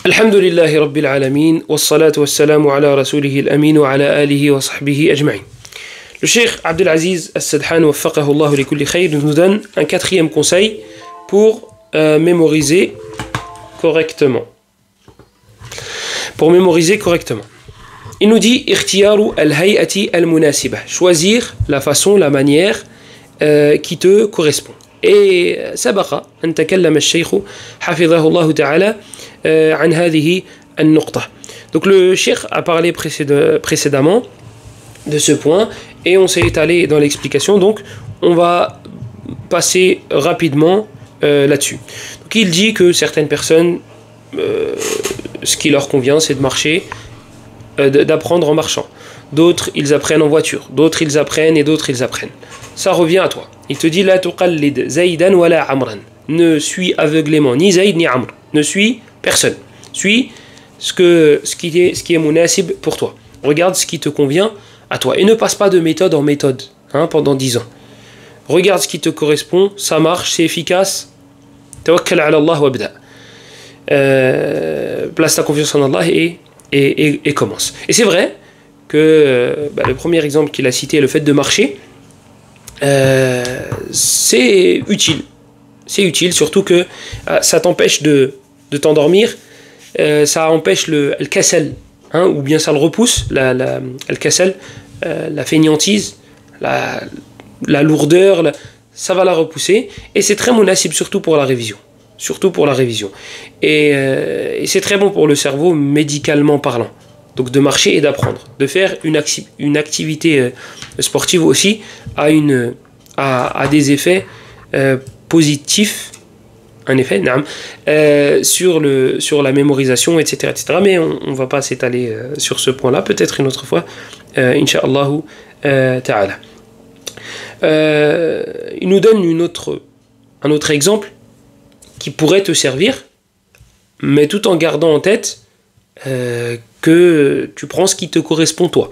Alhamdulillahi Rabbil Alamin, wassalatu wassalamu ala rasulihi al-amin wa ala alihi wa sahbihi ajma'in. Le Cheikh Abdelaziz As-Sadhan waffaqahu Allah li kulli khayr nous donne un quatrième conseil pour mémoriser correctement. Pour mémoriser correctement. Il nous dit ikhtiyaru al-hay'ati al-munasiba, choisir la façon, la manière qui te correspond. Et سبق أن تكلم الشيخ حفظه الله تعالى عن هذه النقطة. Donc le cheikh a parlé précédemment de ce point et on s'est étalé dans l'explication, donc on va passer rapidement là-dessus. Donc il dit que certaines personnes, ce qui leur convient, c'est de marcher, d'apprendre en marchant. D'autres, ils apprennent en voiture. D'autres, ils apprennent et d'autres, ils apprennent. Ça revient à toi. Il te dit, la tuqallid Zaydan wala Amran. Ne suis aveuglément ni Zayd ni Amr. Ne suis personne. Suis ce qui est munasib pour toi. Regarde ce qui te convient à toi. Et ne passe pas de méthode en méthode pendant 10 ans. Regarde ce qui te correspond. Ça marche, c'est efficace. Tawakkal ala Allah wabda. Place ta confiance en Allah et commence. Et c'est vrai que le premier exemple qu'il a cité, le fait de marcher, c'est utile. C'est utile, surtout que ça t'empêche de t'endormir, ça empêche le kassal, ou bien ça le repousse, le kassal, la fainéantise, la lourdeur, ça va la repousser, et c'est très munasib, surtout pour la révision. Surtout pour la révision. Et c'est très bon pour le cerveau, médicalement parlant. Donc de marcher et d'apprendre. De faire une activité sportive aussi a des effets positifs, un effet, sur la mémorisation, etc. etc. Mais on ne va pas s'étaler sur ce point-là, peut-être une autre fois, Inch'Allah ta'ala. Il nous donne un autre exemple qui pourrait te servir, mais tout en gardant en tête que tu prends ce qui te correspond toi.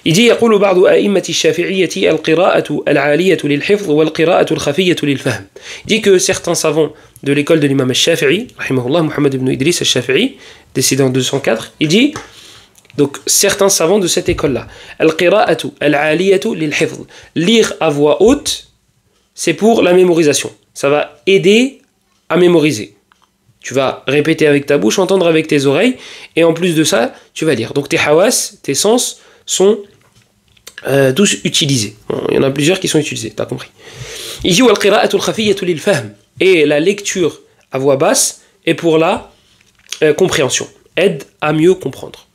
Il dit يقول بعض أئمة الشافعية القراءة العالية للحفظ والقراءة الخفية للفهم. Il dit que certains savants de l'école de l'imam al-Shafi'i, rahimahullah, Muhammad ibn Idris al-Shafi'i, décédé en 204, il dit, donc certains savants de cette école-là, القراءة العالية للحفظ, lire à voix haute, c'est pour la mémorisation. Ça va aider à mémoriser. Tu vas répéter avec ta bouche, entendre avec tes oreilles, et en plus de ça, tu vas lire. Donc tes hawas, tes sens, sont tous utilisés. Bon, il y en a plusieurs qui sont utilisés, tu as compris. Et la lecture à voix basse est pour la compréhension. Aide à mieux comprendre.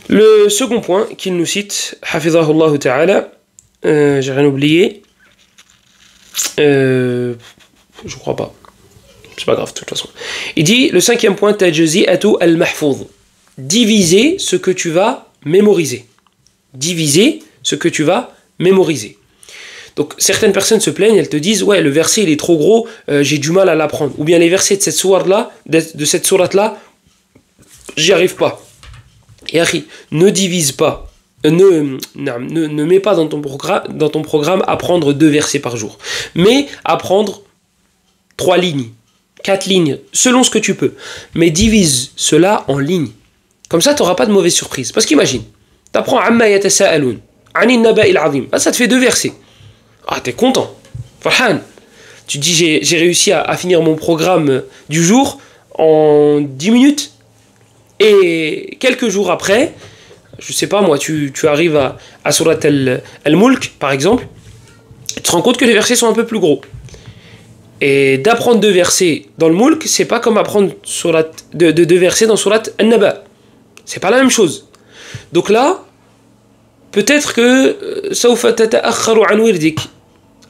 Le second point qu'il nous cite, hafidhahullah ta'ala, j'ai rien oublié, je crois pas. C'est pas grave de toute façon. Il dit, le cinquième point, tajzi'atu al-mahfouz. Diviser ce que tu vas mémoriser. Diviser ce que tu vas mémoriser. Donc certaines personnes se plaignent, elles te disent, ouais, le verset il est trop gros, j'ai du mal à l'apprendre. Ou bien les versets de cette sourate-là, j'y arrive pas. Et Akhi, ne divise pas. Ne mets pas dans ton programme apprendre 2 versets par jour. Mais apprendre 3 lignes. 4 lignes, selon ce que tu peux. Mais divise cela en lignes. Comme ça, tu n'auras pas de mauvaise surprise. Parce qu'imagine, tu apprends Amma yatasa'aloun, Anin naba'il azim. Ah, ça te fait 2 versets. Ah, t'es content. Farhan. Tu te dis, j'ai réussi à finir mon programme du jour en 10 minutes. Et quelques jours après, je sais pas moi, tu arrives à Surat al-Mulk, par exemple. Tu te rends compte que les versets sont un peu plus gros. Et d'apprendre 2 versets dans le Mulk, c'est pas comme apprendre 2 versets dans Surat An-Naba. C'est pas la même chose. Donc là, peut-être que سوف تتأخر عن وردك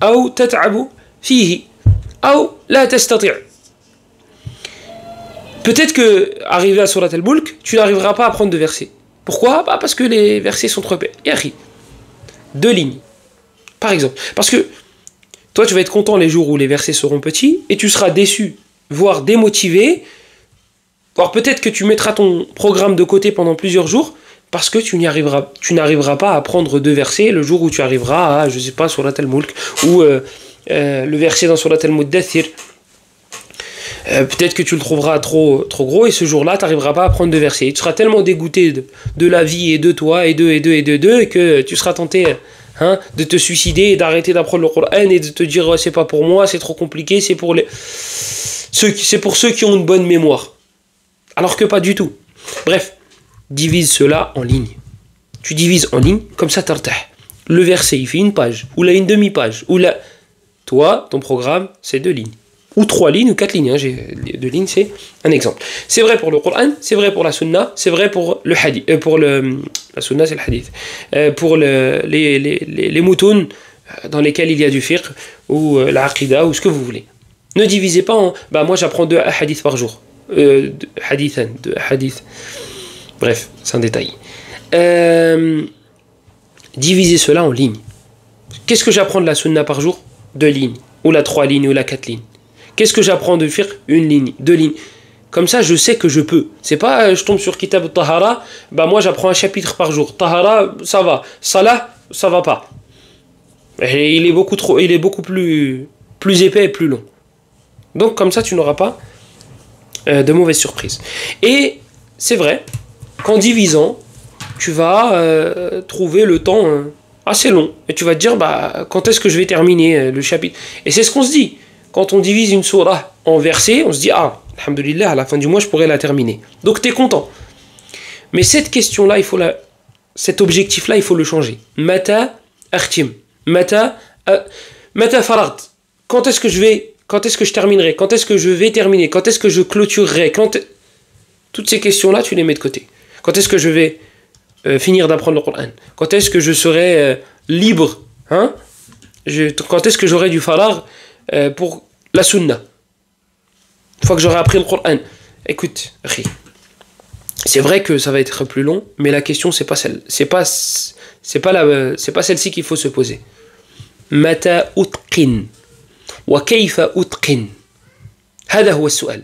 أو تتعب فيه أو لا تستطيع. Peut-être que arrivé à Surat Al-Mulk, tu n'arriveras pas à apprendre 2 versets. Pourquoi ? Parce que les versets sont trop épais. Yahi, 2 lignes, par exemple. Parce que toi, tu vas être content les jours où les versets seront petits et tu seras déçu, voire démotivé. Alors peut-être que tu mettras ton programme de côté pendant plusieurs jours parce que tu n'arriveras pas à apprendre 2 versets le jour où tu arriveras à, je sais pas, Surat Al-Mulk ou le verset dans Surat Al-Muddathir. Peut-être que tu le trouveras trop gros et ce jour-là, tu n'arriveras pas à prendre de versets. Tu seras tellement dégoûté de la vie et de toi et que tu seras tenté de te suicider et d'arrêter d'apprendre le Coran et de te dire c'est pas pour moi, c'est trop compliqué, c'est pour ceux qui ont une bonne mémoire. Alors que pas du tout. Bref, divise cela en lignes. Tu divises en lignes, comme ça t'artah. Le verset, il fait une page, ou là une demi-page, ou là... Toi, ton programme, c'est 2 lignes. Ou 3 lignes, ou 4 lignes. 2 lignes, c'est un exemple. C'est vrai pour le Coran, c'est vrai pour la Sunna, c'est vrai pour le Hadith. La Sunna, c'est le Hadith. Pour les moutons dans lesquels il y a du fiqh, ou la Aqida, ou ce que vous voulez. Ne divisez pas en... moi, j'apprends 2 hadiths par jour. 2 hadiths. Bref, c'est un détail. Divisez cela en lignes. Qu'est-ce que j'apprends de la Sunna par jour? 2 lignes, ou la 3 lignes, ou la 4 lignes. Qu'est-ce que j'apprends de fiqh? 1 ligne, 2 lignes. Comme ça, je sais que je peux. C'est pas, je tombe sur Kitab al-Tahara, moi j'apprends un chapitre par jour. Tahara, ça va. Salah, ça va pas. Et il est beaucoup plus épais et plus long. Donc comme ça, tu n'auras pas de mauvaises surprises. Et c'est vrai qu'en divisant, tu vas trouver le temps... assez long, et tu vas te dire quand est-ce que je vais terminer le chapitre. Et c'est ce qu'on se dit quand on divise une sourate en versets, on se dit alhamdoulilah, à la fin du mois je pourrais la terminer, donc tu es content. Mais cette question là, cet objectif là, il faut le changer. Mata akhtim, mata farad, quand est-ce que je terminerai, quand est-ce que je vais terminer, quand est-ce que je clôturerai, toutes ces questions là tu les mets de côté. Quand est-ce que je vais finir d'apprendre le Coran? Quand est-ce que je serai libre? Quand est-ce que j'aurai du faragh pour la Sunna? Une fois que j'aurai appris le Coran. Écoute, c'est vrai que ça va être plus long, mais la question c'est pas celle-ci qu'il faut se poser. Mata utqin wa kayfa utqin. هذا هو السؤال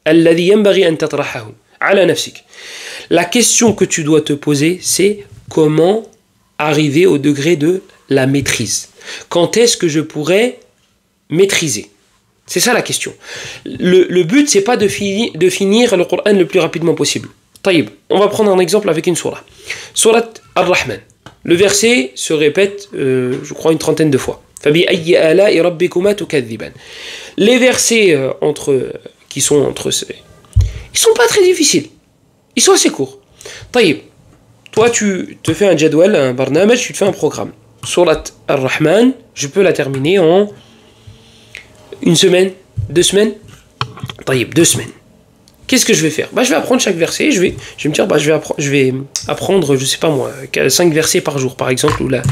الذي ينبغي أن تطرحه على نفسك. La question que tu dois te poser, c'est comment arriver au degré de la maîtrise. Quand est-ce que je pourrais maîtriser? C'est ça la question. Le but, c'est pas de finir le Coran le plus rapidement possible. Taïb, on va prendre un exemple avec une sourate. Sourate Ar-Rahman. Le verset se répète, je crois, une 30aine de fois. فَبِأَيِّ آلَاءِ رَبِّكُمَا تُكَذِّبَانِ. Les versets qui sont entre... Ils sont pas très difficiles. Ils sont assez courts. Taïb, toi tu te fais un jadwal, un barnamaj, tu te fais un programme. Surat Ar-Rahman, je peux la terminer en 1 semaine, 2 semaines. Taïb, 2 semaines. Qu'est-ce que je vais faire? Je vais apprendre chaque verset, je vais me dire, je vais apprendre, je sais pas moi, 5 versets par jour par exemple, ou là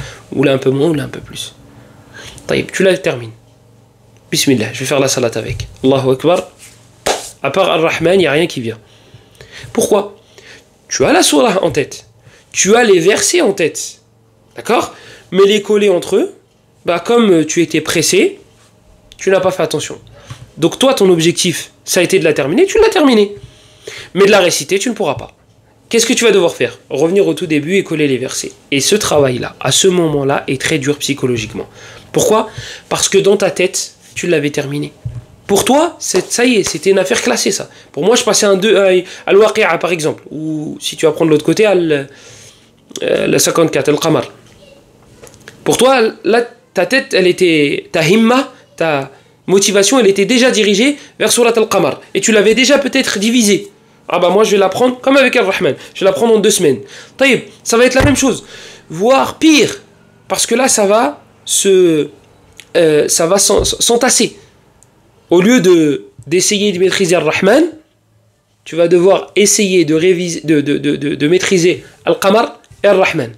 un peu moins, ou là un peu plus. Taïb, tu la termines. Bismillah, je vais faire la salat avec. Allahu Akbar. À part Ar-Rahman, il n'y a rien qui vient. Pourquoi? Tu as la sourate en tête, tu as les versets en tête, d'accord? Mais les coller entre eux, comme tu étais pressé, tu n'as pas fait attention. Donc toi, ton objectif, ça a été de la terminer, tu l'as terminée. Mais de la réciter, tu ne pourras pas. Qu'est-ce que tu vas devoir faire? Revenir au tout début et coller les versets. Et ce travail-là, à ce moment-là, est très dur psychologiquement. Pourquoi? Parce que dans ta tête, tu l'avais terminé. Pour toi, ça y est, c'était une affaire classée, ça. Pour moi, je passais à Al-Waqi'a, par exemple. Ou si tu vas prendre l'autre côté, le 54, Al-Qamar. Pour toi, là, ta tête, ta himma, ta motivation, elle était déjà dirigée vers Surat Al-Qamar. Et tu l'avais déjà peut-être divisée. Moi, je vais l'apprendre comme avec Ar-Rahman. Je vais l'apprendre en 2 semaines. Taïb, ça va être la même chose. Voire pire. Parce que là, ça va s'entasser. Au lieu d'essayer de maîtriser Ar-Rahman, tu vas devoir essayer de maîtriser Al-Qamar et Ar-Rahman.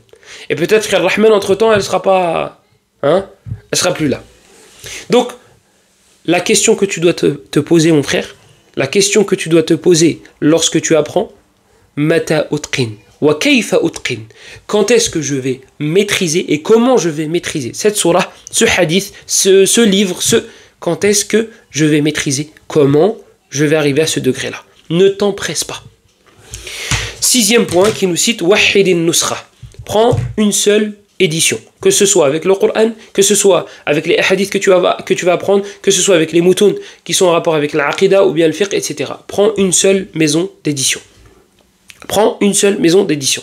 Et peut-être qu'Ar-Rahman, entre-temps, elle sera pas... elle sera plus là. Donc, la question que tu dois te poser, mon frère, la question que tu dois te poser lorsque tu apprends, Mata utqin wa kayfa utqin. Quand est-ce que je vais maîtriser et comment je vais maîtriser cette sourate, ce hadith, ce livre, quand est-ce que je vais maîtriser? Comment je vais arriver à ce degré-là? Ne t'empresse pas. 6e point qui nous cite Wahidin Nusra. Prends une seule édition. Que ce soit avec le Coran, que ce soit avec les hadiths que tu vas apprendre, que ce soit avec les moutons qui sont en rapport avec l'aqida ou bien le fiqh, etc. Prends une seule maison d'édition. Prends une seule maison d'édition.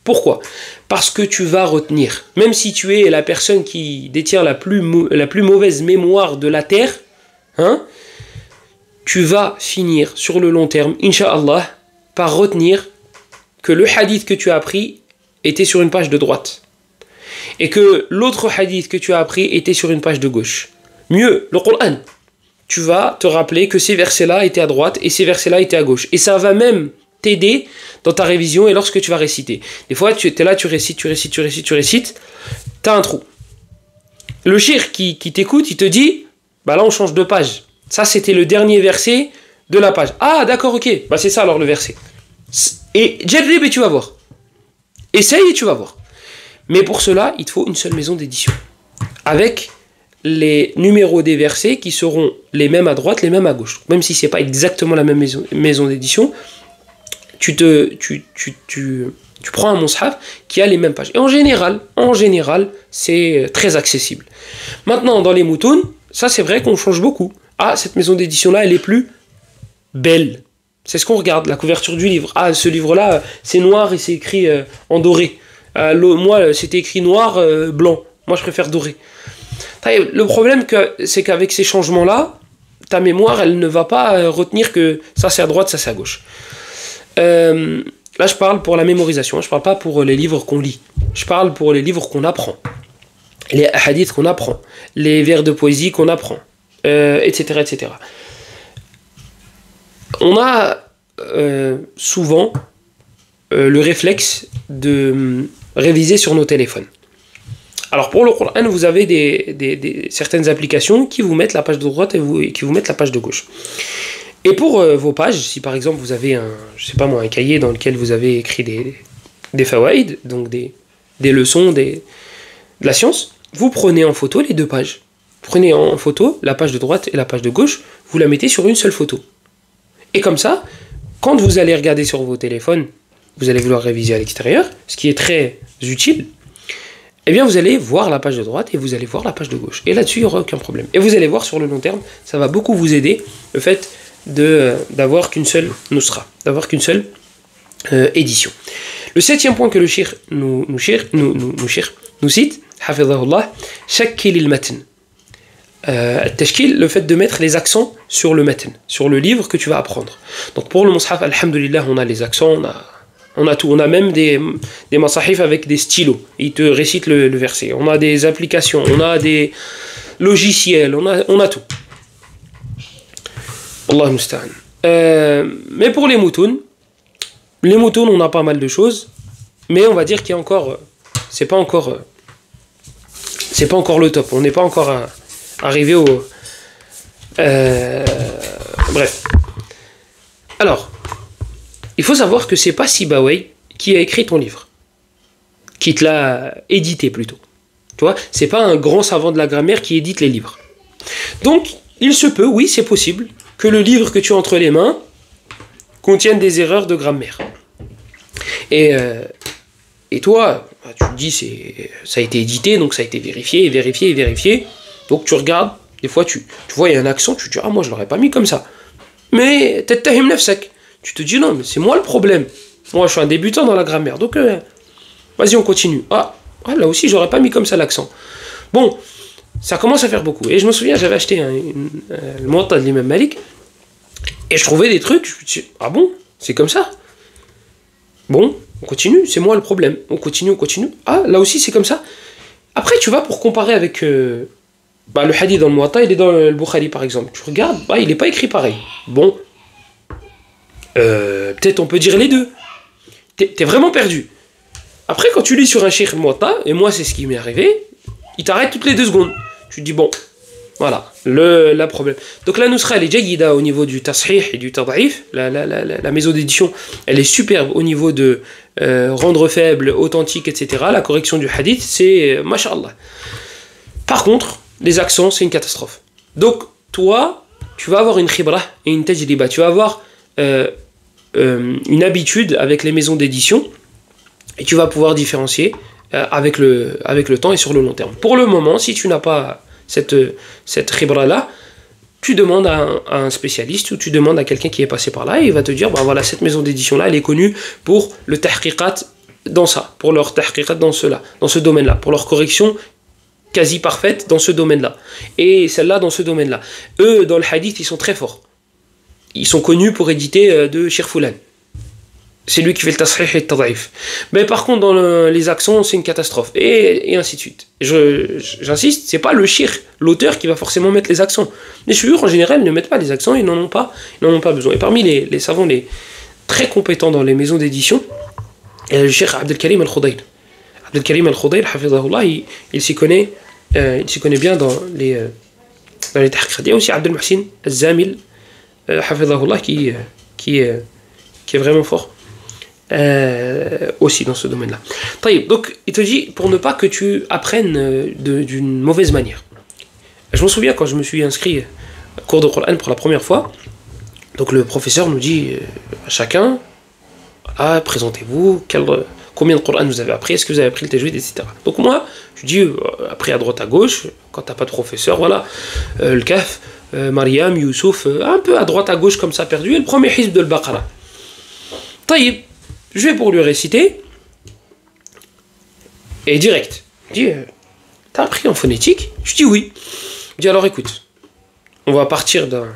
Pourquoi? Parce que tu vas retenir. Même si tu es la personne qui détient la plus mauvaise mémoire de la terre, hein, tu vas finir sur le long terme, Inch'Allah, par retenir que le hadith que tu as appris était sur une page de droite. Et que l'autre hadith que tu as appris était sur une page de gauche. Mieux, le Coran. Tu vas te rappeler que ces versets-là étaient à droite et ces versets-là étaient à gauche. Et ça va même t'aider dans ta révision et lorsque tu vas réciter. Des fois, tu es là, tu récites, t'as un trou. Le cheikh qui t'écoute, il te dit, bah là on change de page. Ça c'était le dernier verset de la page. Ah d'accord, ok, bah c'est ça alors le verset. Et jarrib et tu vas voir. Essaye et tu vas voir. Mais pour cela, il te faut une seule maison d'édition. Avec les numéros des versets qui seront les mêmes à droite, les mêmes à gauche. Même si c'est pas exactement la même maison d'édition, tu prends un mushaf qui a les mêmes pages. Et en général, c'est très accessible. Maintenant, dans les moutons, ça c'est vrai qu'on change beaucoup. Ah, cette maison d'édition-là, elle est plus belle. C'est ce qu'on regarde, la couverture du livre. Ah, ce livre-là, c'est noir et c'est écrit en doré. Moi, c'était écrit noir, blanc. Moi, je préfère doré. Le problème, c'est qu'avec ces changements-là, ta mémoire, elle ne va pas retenir que ça c'est à droite, ça c'est à gauche. Là, je parle pour la mémorisation. Je ne parle pas pour les livres qu'on lit. Je parle pour les livres qu'on apprend. Les hadiths qu'on apprend. Les vers de poésie qu'on apprend. Etc., etc. On a souvent le réflexe de réviser sur nos téléphones. Alors pour le Coran, vous avez certaines applications qui vous mettent la page de droite et qui vous mettent la page de gauche. Et pour vos pages, si par exemple vous avez un cahier dans lequel vous avez écrit des fawaïd, donc des leçons de la science, vous prenez en photo les deux pages. Prenez en photo la page de droite et la page de gauche, vous la mettez sur une seule photo. Et comme ça, quand vous allez regarder sur vos téléphones, vous allez vouloir réviser à l'extérieur, ce qui est très utile, eh bien vous allez voir la page de droite et vous allez voir la page de gauche. Et là-dessus, il n'y aura aucun problème. Et vous allez voir sur le long terme, ça va beaucoup vous aider, le fait d'avoir qu'une seule nusra, d'avoir qu'une seule édition. Le 7e point que le cheikh nous cite, hafidhahullah, shakkil il-matn. Le fait de mettre les accents sur le matn, sur le livre que tu vas apprendre. Donc pour le mushaf, alhamdulillah, on a les accents, on a tout. On a même des masahif avec des stylos. Ils te récitent le verset. On a des applications, on a des logiciels, on a tout. Allah musta'an. Mais pour les moutons, on a pas mal de choses, mais on va dire qu'il y a encore, c'est pas encore le top. On n'est pas encore arrivé au. Bref. Alors, il faut savoir que c'est pas Sibawayh qui a écrit ton livre, qui te l'a édité plutôt. Tu vois, c'est pas un grand savant de la grammaire qui édite les livres. Donc, il se peut, oui, c'est possible, que le livre que tu as entre les mains contienne des erreurs de grammaire. Et toi, tu te dis, ça a été édité, donc ça a été vérifié. Donc tu regardes, des fois tu vois, il y a un accent, tu te dis, ah, moi je l'aurais pas mis comme ça. Mais tattahim nafsak. Tu te dis, non, mais c'est moi le problème. Moi, je suis un débutant dans la grammaire, donc vas-y, on continue. Ah, là aussi, j'aurais pas mis comme ça l'accent. Bon, ça commence à faire beaucoup. Et je me souviens, j'avais acheté le Muwatta de l'imam Malik, et je trouvais des trucs, je me dis, ah bon, c'est comme ça. Bon, on continue, c'est moi le problème. On continue. Ah, là aussi, c'est comme ça. Après, tu vas pour comparer avec le hadith dans le Muwatta, il est dans le Bukhari, par exemple. Tu regardes, il n'est pas écrit pareil. Bon, peut-être on peut dire les deux. T'es vraiment perdu. Après, quand tu lis sur un cheikh Muwatta, et moi c'est ce qui m'est arrivé, il t'arrête toutes les 2 secondes. Tu te dis, bon, voilà, le problème. Donc la nusra, elle est jayyida au niveau du tashih et du tad'if. La maison d'édition, elle est superbe au niveau de rendre faible, authentique, etc. La correction du hadith, c'est masha'Allah. Par contre, les accents, c'est une catastrophe. Donc, toi, tu vas avoir une khibra et une tajriba. Tu vas avoir une habitude avec les maisons d'édition et tu vas pouvoir différencier avec le temps et sur le long terme. Pour le moment, si tu n'as pas cette khibra-là, tu demandes à un spécialiste ou tu demandes à quelqu'un qui est passé par là et il va te dire, bah voilà, cette maison d'édition-là, elle est connue pour le tahqiqat dans ça, pour leur tahqiqat dans ce domaine-là, pour leur correction quasi parfaite dans ce domaine-là. Et celle-là dans ce domaine-là. Eux, dans le hadith, ils sont très forts. Ils sont connus pour éditer de Cheikh Foulan. C'est lui qui fait le tasrih et le tad'if. Mais par contre, dans les accents, c'est une catastrophe. Et ainsi de suite. J'insiste, c'est pas le cheikh, l'auteur, qui va forcément mettre les accents. Les chouyours, en général, ne mettent pas les accents, ils n'en ont pas besoin. Et parmi les savants très compétents dans les maisons d'édition, il y a le cheikh Abdelkarim Al-Khudayl. Abdelkarim Al-Khudayl, hafidhahullah, il s'y connaît bien dans les tahqiqat. Il y a aussi Abdel Muhsin Al-Zamil, hafidhahullah, qui est vraiment fort. Aussi dans ce domaine-là. Donc, il te dit pour ne pas que tu apprennes d'une mauvaise manière. Je me souviens quand je me suis inscrit au cours de Coran pour la première fois, donc le professeur nous dit à chacun, voilà, présentez-vous, combien de Coran vous avez appris, est-ce que vous avez appris le tajwid, etc. Donc moi, je dis après à droite à gauche, quand t'as pas de professeur, voilà, le Kahf, Mariam, Youssouf, un peu à droite à gauche comme ça perdu, et le premier hizb de l'Baqara. Taïb. Je vais pour lui réciter, et direct. Il dit, t'as appris en phonétique? Je dis oui. Il dit alors écoute, on va partir d'un...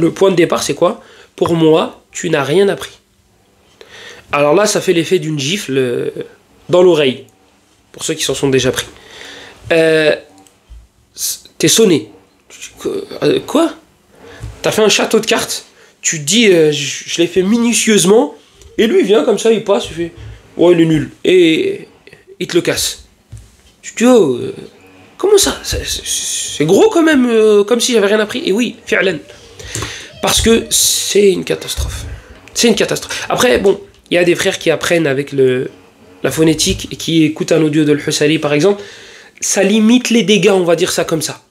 Le point de départ c'est quoi? Pour moi, tu n'as rien appris. Alors là, ça fait l'effet d'une gifle dans l'oreille, pour ceux qui s'en sont déjà pris. T'es sonné. Quoi? T'as fait un château de cartes, tu te dis, je l'ai fait minutieusement, et lui, il vient comme ça, il passe, il fait « Ouais, il est nul. » Et il te le casse. Tu te dis « Oh, comment ça? C'est gros quand même, comme si j'avais rien appris. » Et oui, fi'lan. Parce que c'est une catastrophe. C'est une catastrophe. Après, bon, il y a des frères qui apprennent avec la phonétique et qui écoutent un audio de l'Husali, par exemple. Ça limite les dégâts, on va dire ça comme ça.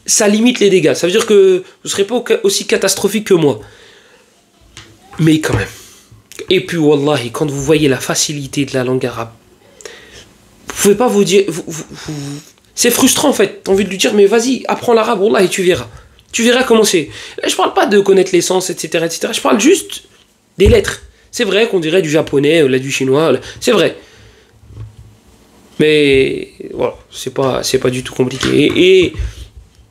Ça limite les dégâts. Ça veut dire que vous ne serez pas aussi catastrophique que moi. Mais quand même. Et puis, wallahi, quand vous voyez la facilité de la langue arabe, vous pouvez pas vous dire... c'est frustrant, en fait. T'as envie de lui dire, mais vas-y, apprends l'arabe, wallahi, tu verras. Tu verras comment c'est. Là, je parle pas de connaître les sens, etc., etc. Je parle juste des lettres. C'est vrai qu'on dirait du japonais, là, du chinois, là. C'est vrai. Mais, voilà, c'est pas du tout compliqué. Et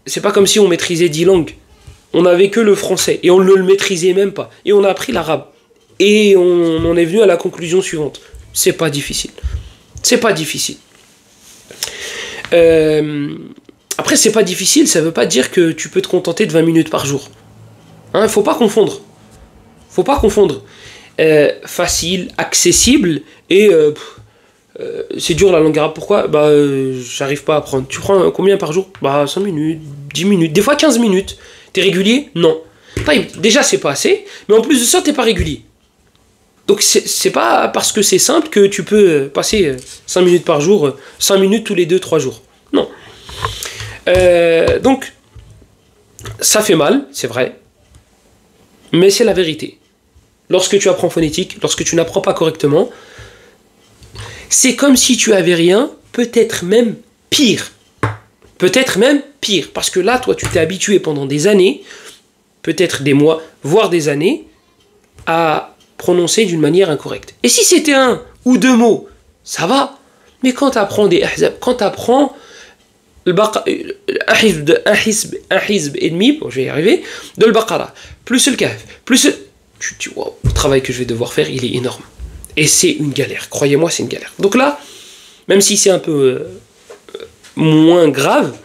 c'est pas comme si on maîtrisait 10 langues. On n'avait que le français, et on ne le maîtrisait même pas. Et on a appris l'arabe. Et on en est venu à la conclusion suivante. C'est pas difficile. C'est pas difficile. Après, c'est pas difficile, ça veut pas dire que tu peux te contenter de 20 minutes par jour. Hein, faut pas confondre. Faut pas confondre. Facile, accessible, et c'est dur la langue arabe. Pourquoi? J'arrive pas à apprendre. Tu prends combien par jour? 5 minutes, 10 minutes, des fois 15 minutes. T'es régulier? Non. Déjà, c'est pas assez, mais en plus de ça, t'es pas régulier. Donc c'est pas parce que c'est simple que tu peux passer 5 minutes par jour, 5 minutes tous les 2-3 jours. Non. Donc, ça fait mal, c'est vrai, mais c'est la vérité. Lorsque tu apprends phonétique, lorsque tu n'apprends pas correctement, c'est comme si tu avais rien, peut-être même pire. Peut-être même pire, parce que là, toi, tu t'es habitué pendant des années, peut-être des mois, voire des années, à prononcer d'une manière incorrecte. Et si c'était 1 ou 2 mots, ça va. Mais quand tu apprends des ahzab, quand tu apprends un hizb et demi, bon, je vais y arriver, de l'Baqara, plus le Kahf, plus tu dis, wow, le travail que je vais devoir faire, il est énorme. Et c'est une galère, croyez-moi, c'est une galère. Donc là, même si c'est un peu moins grave,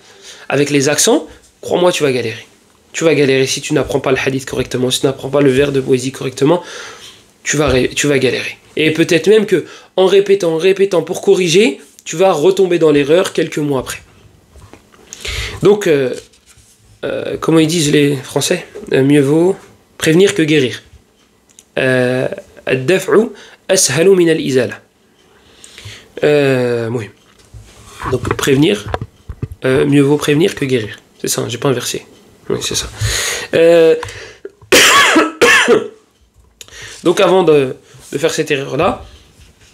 avec les accents, crois-moi, tu vas galérer. Tu vas galérer si tu n'apprends pas le hadith correctement, si tu n'apprends pas le vers de poésie correctement, tu vas galérer. Et peut-être même que en répétant pour corriger, tu vas retomber dans l'erreur quelques mois après. Donc, comment ils disent les Français? Mieux vaut prévenir que guérir. Ad-daf'u ashalu min al-izala. Oui. Donc prévenir, mieux vaut prévenir que guérir. C'est ça, j'ai pas inversé. Oui, c'est ça. Donc avant de faire cette erreur-là,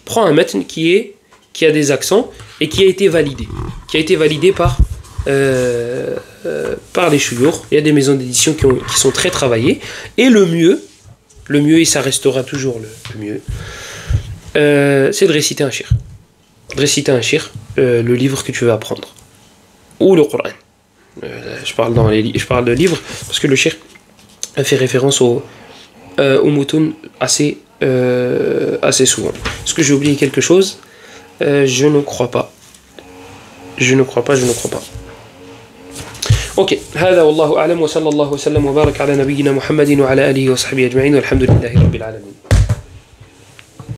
prends un matn qui est qui a des accents et qui a été validé. Qui a été validé par les chouyours. Il y a des maisons d'édition qui sont très travaillées. Et le mieux, et ça restera toujours le mieux, c'est de réciter un shir. De réciter un shir, le livre que tu veux apprendre. Ou le Coran. Je parle de livres parce que le shir fait référence au moutoun assez souvent. Est-ce que j'ai oublié quelque chose? Je ne crois pas. Je ne crois pas. اوكي هذا والله اعلم وصلى الله وسلم وبارك على نبينا محمد وعلى اله وصحبه اجمعين والحمد لله رب العالمين.